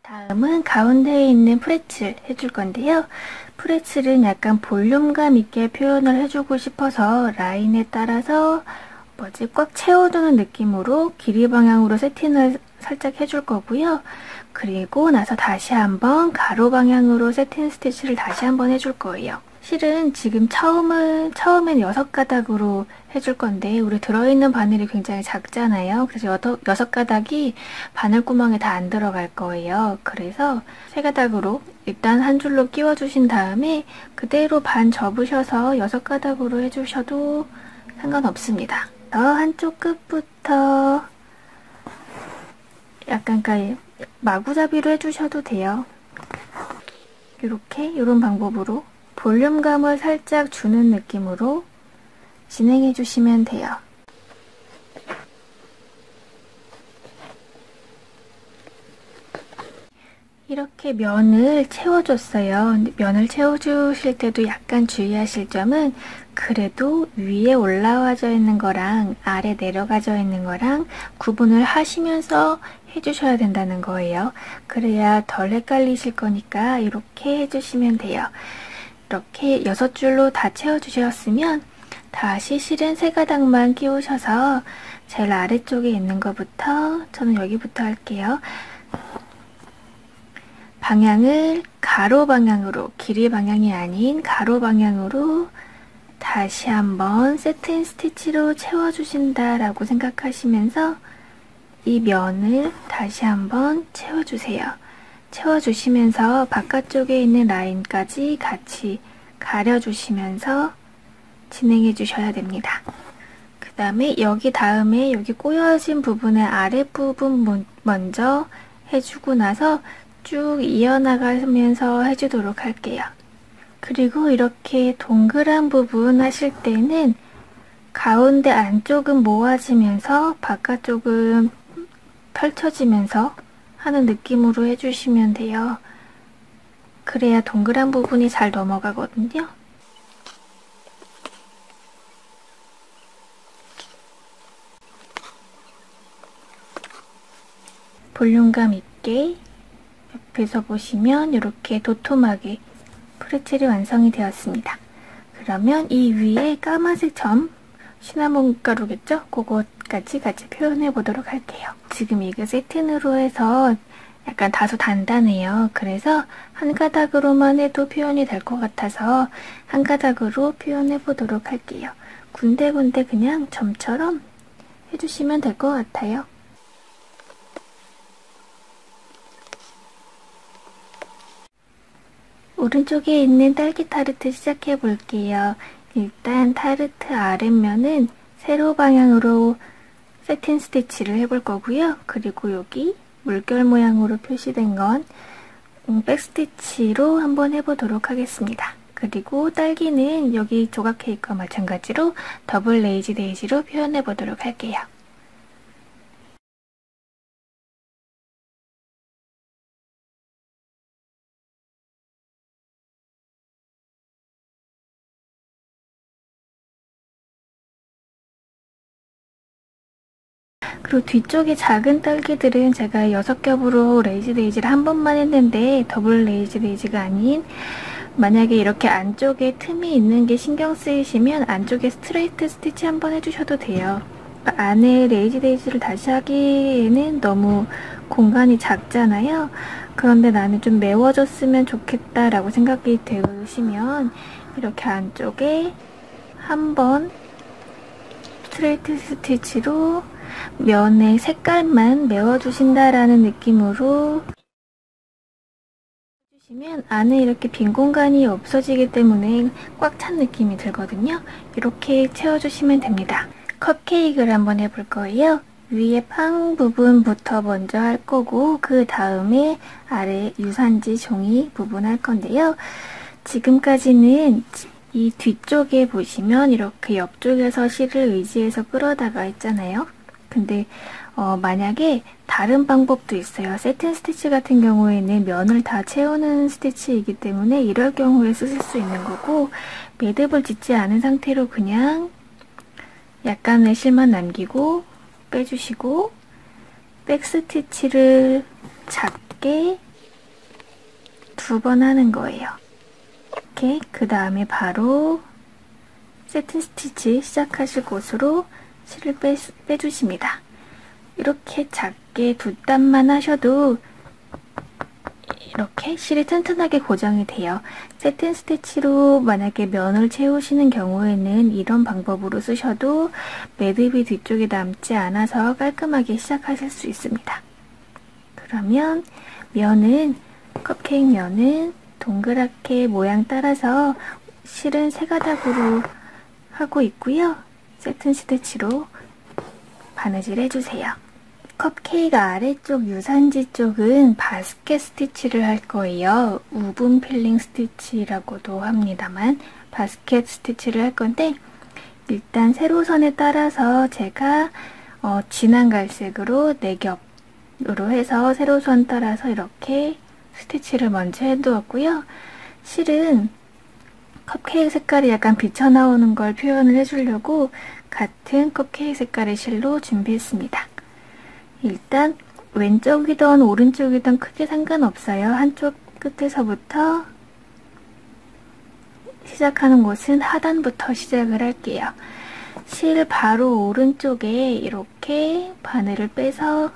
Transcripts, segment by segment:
다음은 가운데에 있는 프레츠 해줄 건데요. 프레츠는 약간 볼륨감 있게 표현을 해주고 싶어서 라인에 따라서 꽉 채워주는 느낌으로 길이 방향으로 세팅을 살짝 해줄 거고요. 그리고 나서 다시 한번 가로 방향으로 세팅 스티치를 다시 한번 해줄 거예요. 실은 지금 처음엔 6가닥으로 해줄 건데 우리 들어있는 바늘이 굉장히 작잖아요. 그래서 6가닥이 바늘구멍에 다 안 들어갈 거예요. 그래서 3가닥으로 일단 한 줄로 끼워주신 다음에 그대로 반 접으셔서 6가닥으로 해주셔도 상관없습니다. 한쪽 끝부터 약간 마구잡이로 해주셔도 돼요. 이런 방법으로 볼륨감을 살짝 주는 느낌으로 진행해 주시면 돼요. 이렇게 면을 채워줬어요. 면을 채워주실 때도 약간 주의하실 점은 그래도 위에 올라와져 있는 거랑 아래 내려가져 있는 거랑 구분을 하시면서 해주셔야 된다는 거예요. 그래야 덜 헷갈리실 거니까 이렇게 해주시면 돼요. 이렇게 6줄로 다 채워주셨으면 다시 실은 3가닥만 끼우셔서 제일 아래쪽에 있는 것부터 저는 여기부터 할게요. 방향을 가로 방향으로, 길이 방향이 아닌 가로 방향으로 다시 한번 세팅 스티치로 채워주신다라고 생각하시면서 이 면을 다시 한번 채워주세요. 채워주시면서 바깥쪽에 있는 라인까지 같이 가려주시면서 진행해 주셔야 됩니다. 그 다음에 다음에 여기 꼬여진 부분의 아랫부분 먼저 해주고 나서 쭉 이어나가면서 해주도록 할게요. 그리고 이렇게 동그란 부분 하실 때는 가운데 안쪽은 모아지면서 바깥쪽은 펼쳐지면서 하는 느낌으로 해주시면 돼요. 그래야 동그란 부분이 잘 넘어가거든요. 볼륨감 있게 옆에서 보시면 이렇게 도톰하게 프레첼이 완성이 되었습니다. 그러면 이 위에 까만색 점, 시나몬 가루겠죠? 그것까지 같이 표현해 보도록 할게요. 지금 이게 세틴으로 해서 약간 다소 단단해요. 그래서 한 가닥으로만 해도 표현이 될 것 같아서 한 가닥으로 표현해 보도록 할게요. 군데군데 그냥 점처럼 해주시면 될 것 같아요. 오른쪽에 있는 딸기 타르트 시작해 볼게요. 일단 타르트 아랫면은 세로 방향으로 세팅 스티치를 해볼 거고요. 그리고 여기 물결 모양으로 표시된 건 백스티치로 한번 해보도록 하겠습니다. 그리고 딸기는 여기 조각 케이크와 마찬가지로 더블 레이지 데이지로 표현해 보도록 할게요. 그리고 뒤쪽에 작은 딸기들은 제가 6겹으로 레이지 데이지를 한 번만 했는데 더블 레이지 데이지가 아닌 만약에 이렇게 안쪽에 틈이 있는 게 신경 쓰이시면 안쪽에 스트레이트 스티치 한번 해주셔도 돼요. 그러니까 안에 레이지 데이지를 다시 하기에는 너무 공간이 작잖아요. 그런데 나는 좀 메워졌으면 좋겠다라고 생각이 되시면 이렇게 안쪽에 한번 스트레이트 스티치로 면의 색깔만 메워주신다라는 느낌으로 해주시면 안에 이렇게 빈 공간이 없어지기 때문에 꽉 찬 느낌이 들거든요. 이렇게 채워주시면 됩니다. 컵케이크를 한번 해볼 거예요. 위에 팡 부분부터 먼저 할 거고 그 다음에 아래 유산지 종이 부분 할 건데요. 지금까지는 이 뒤쪽에 보시면 이렇게 옆쪽에서 실을 의지해서 끌어다가 있잖아요. 근데 만약에 다른 방법도 있어요. 세틴 스티치 같은 경우에는 면을 다 채우는 스티치이기 때문에 이럴 경우에 쓰실 수 있는 거고 매듭을 짓지 않은 상태로 그냥 약간의 실만 남기고 빼주시고 백 스티치를 작게 2번 하는 거예요. 이렇게 그 다음에 바로 세팅 스티치 시작하실 곳으로 실을 빼주십니다. 이렇게 작게 2단만 하셔도 이렇게 실이 튼튼하게 고정이 돼요. 세팅 스티치로 만약에 면을 채우시는 경우에는 이런 방법으로 쓰셔도 매듭이 뒤쪽에 남지 않아서 깔끔하게 시작하실 수 있습니다. 그러면 면은 컵케이크 면은 동그랗게 모양 따라서 실은 3가닥으로 하고 있고요. 세팅 스티치로 바느질 해주세요. 컵케이크 아래쪽 유산지 쪽은 바스켓 스티치를 할 거예요. 우분 필링 스티치라고도 합니다만 바스켓 스티치를 할 건데 일단 세로선에 따라서 제가 진한 갈색으로 4겹으로 해서 세로선 따라서 이렇게 스티치를 먼저 해두었고요. 실은 컵케이크 색깔이 약간 비쳐나오는 걸 표현을 해주려고 같은 컵케이크 색깔의 실로 준비했습니다. 일단 왼쪽이든 오른쪽이든 크게 상관없어요. 한쪽 끝에서부터 시작하는 곳은 하단부터 시작을 할게요. 실 바로 오른쪽에 이렇게 바늘을 빼서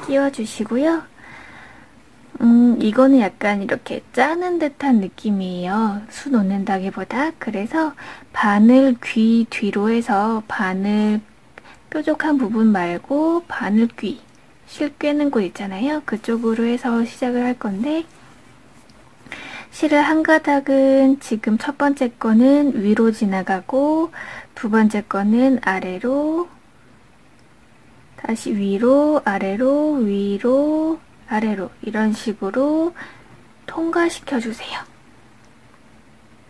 끼워주시고요. 이거는 약간 이렇게 짜는 듯한 느낌이에요. 수 놓는다기보다. 그래서 바늘 귀 뒤로 해서 바늘 뾰족한 부분 말고 바늘귀, 실 꿰는 곳 있잖아요. 그쪽으로 해서 시작을 할 건데 실을 한 가닥은 지금 첫 번째 거는 위로 지나가고 두 번째 거는 아래로 다시 위로 아래로 위로 아래로 이런 식으로 통과시켜 주세요.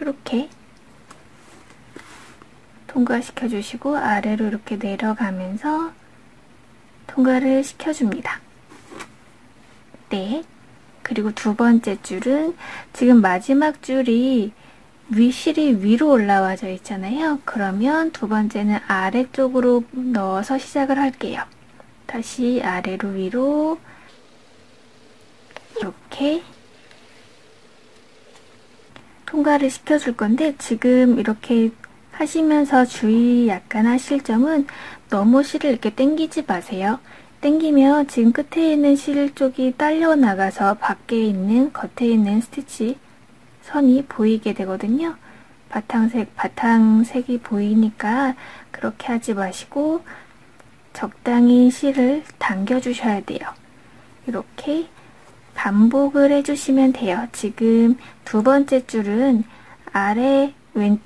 이렇게 통과시켜 주시고 아래로 이렇게 내려가면서 통과를 시켜줍니다. 네. 그리고 두 번째 줄은 지금 마지막 줄이 실이 위로 올라와져 있잖아요. 그러면 두 번째는 아래쪽으로 넣어서 시작을 할게요. 다시 아래로 위로 이렇게 통과를 시켜줄 건데 지금 이렇게 하시면서 주의 약간 하실 점은 너무 실을 이렇게 당기지 마세요. 당기면 지금 끝에 있는 실 쪽이 딸려 나가서 밖에 있는 겉에 있는 스티치 선이 보이게 되거든요. 바탕색이 보이니까 그렇게 하지 마시고 적당히 실을 당겨 주셔야 돼요. 이렇게 반복을 해주시면 돼요. 지금 두 번째 줄은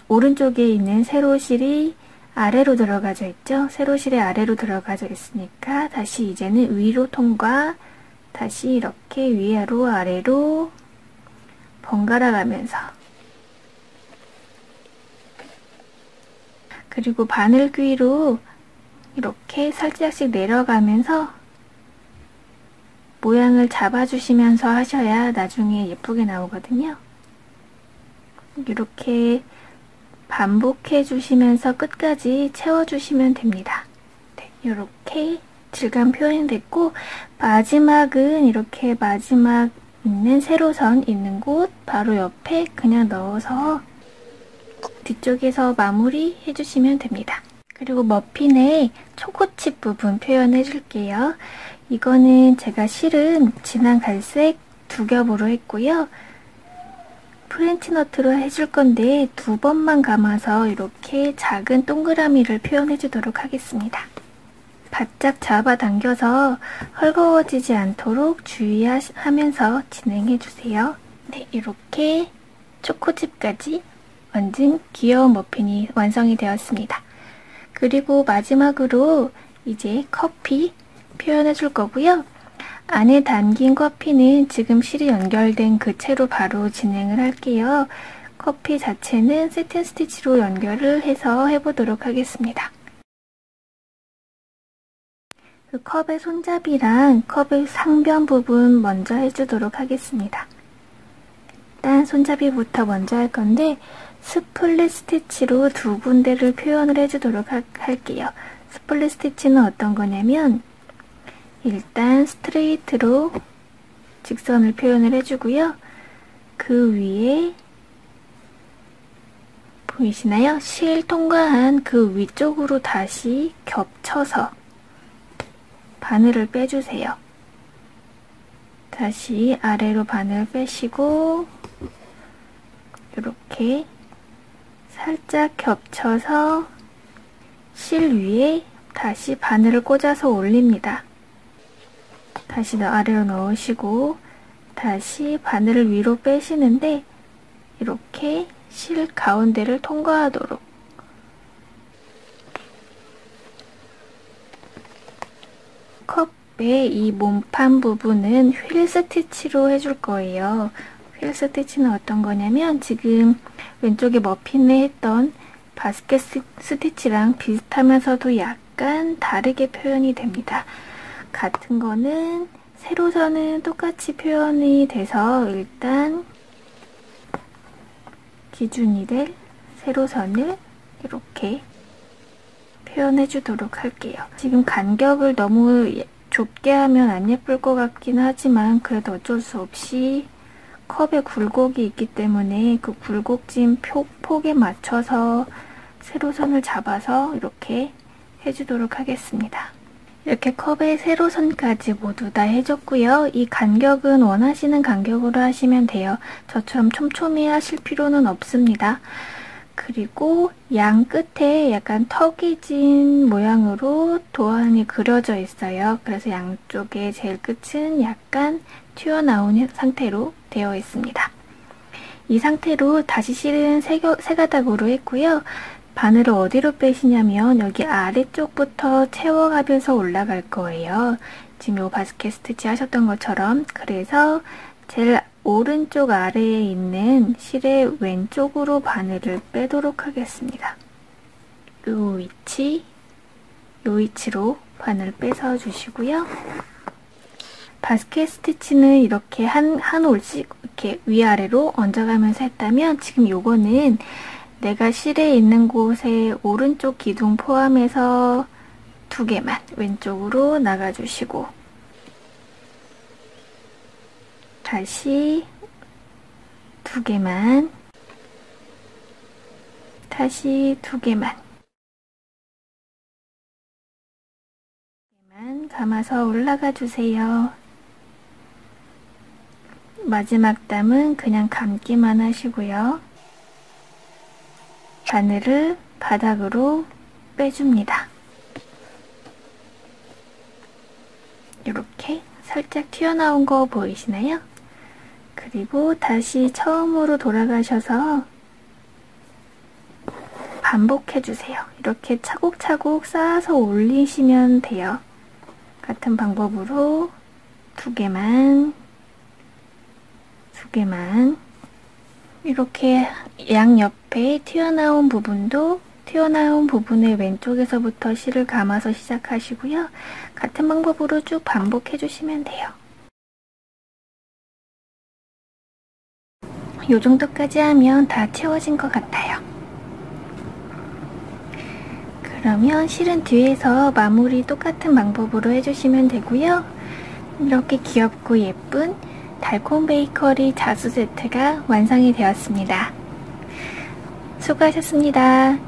오른쪽에 있는 세로실이 아래로 들어가져 있죠. 세로실이 아래로 들어가져 있으니까 다시 이제는 위로 통과, 다시 이렇게 위로 아래로 번갈아 가면서 그리고 바늘귀로 이렇게 살짝씩 내려가면서 모양을 잡아주시면서 하셔야 나중에 예쁘게 나오거든요. 이렇게 반복해 주시면서 끝까지 채워주시면 됩니다. 네, 이렇게 질감 표현됐고 마지막은 이렇게 마지막 있는 세로선 있는 곳 바로 옆에 그냥 넣어서 뒤쪽에서 마무리 해주시면 됩니다. 그리고 머핀의 초코칩 부분 표현해 줄게요. 이거는 제가 실은 진한 갈색 2겹으로 했고요. 프렌치너트로 해줄 건데 2번만 감아서 이렇게 작은 동그라미를 표현해 주도록 하겠습니다. 바짝 잡아당겨서 헐거워지지 않도록 주의하면서 진행해 주세요. 네, 이렇게 초코칩까지 완전 귀여운 머핀이 완성이 되었습니다. 그리고 마지막으로 이제 커피 표현해 줄 거고요. 안에 담긴 커피는 지금 실이 연결된 그 채로 바로 진행을 할게요. 커피 자체는 세팅 스티치로 연결을 해서 해보도록 하겠습니다. 그 컵의 손잡이랑 컵의 상변 부분 먼저 해주도록 하겠습니다. 일단 손잡이부터 먼저 할 건데 스플릿 스티치로 2군데를 표현을 해주도록 할게요. 스플릿 스티치는 어떤 거냐면 일단 스트레이트로 직선을 표현을 해주고요. 그 위에 보이시나요? 실 통과한 그 위쪽으로 다시 겹쳐서 바늘을 빼주세요. 다시 아래로 바늘 빼시고 이렇게 살짝 겹쳐서 실 위에 다시 바늘을 꽂아서 올립니다. 다시 아래로 넣으시고 다시 바늘을 위로 빼시는데 이렇게 실 가운데를 통과하도록 컵의 이 몸판 부분은 휠 스티치로 해줄 거예요. 휠 스티치는 어떤 거냐면 지금 왼쪽에 머핀을 했던 바스켓 스티치랑 비슷하면서도 약간 다르게 표현이 됩니다. 같은 거는 세로선은 똑같이 표현이 돼서 일단 기준이 될 세로선을 이렇게 표현해 주도록 할게요. 지금 간격을 너무 좁게 하면 안 예쁠 것 같긴 하지만 그래도 어쩔 수 없이 컵에 굴곡이 있기 때문에 그 굴곡진 폭에 맞춰서 세로선을 잡아서 이렇게 해주도록 하겠습니다. 이렇게 컵의 세로선까지 모두 다 해줬고요. 이 간격은 원하시는 간격으로 하시면 돼요. 저처럼 촘촘히 하실 필요는 없습니다. 그리고 양 끝에 약간 턱이 진 모양으로 도안이 그려져 있어요. 그래서 양쪽의 제일 끝은 약간 튀어나온 상태로 되어 있습니다. 이 상태로 다시 실은 세 가닥으로 했고요. 바늘을 어디로 빼시냐면 여기 아래쪽부터 채워가면서 올라갈 거예요. 지금 이 바스켓 스티치 하셨던 것처럼. 그래서 제일 오른쪽 아래에 있는 실의 왼쪽으로 바늘을 빼도록 하겠습니다. 요 위치로 바늘 빼서 주시고요. 바스켓 스티치는 이렇게 한 올씩 이렇게 위아래로 얹어가면서 했다면 지금 요거는 내가 실에 있는 곳에 오른쪽 기둥 포함해서 2개만 왼쪽으로 나가주시고 다시 2개만 다시 2개만 감아서 올라가 주세요. 마지막 담은 그냥 감기만 하시고요. 바늘을 바닥으로 빼줍니다. 이렇게 살짝 튀어나온 거 보이시나요? 그리고 다시 처음으로 돌아가셔서 반복해주세요. 이렇게 차곡차곡 쌓아서 올리시면 돼요. 같은 방법으로 2개만 이렇게 양옆에 튀어나온 부분을 왼쪽에서부터 실을 감아서 시작하시고요. 같은 방법으로 쭉 반복해 주시면 돼요. 이 정도까지 하면 다 채워진 것 같아요. 그러면 실은 뒤에서 마무리 똑같은 방법으로 해주시면 되고요. 이렇게 귀엽고 예쁜 달콤 베이커리 자수 세트가 완성이 되었습니다. 수고하셨습니다.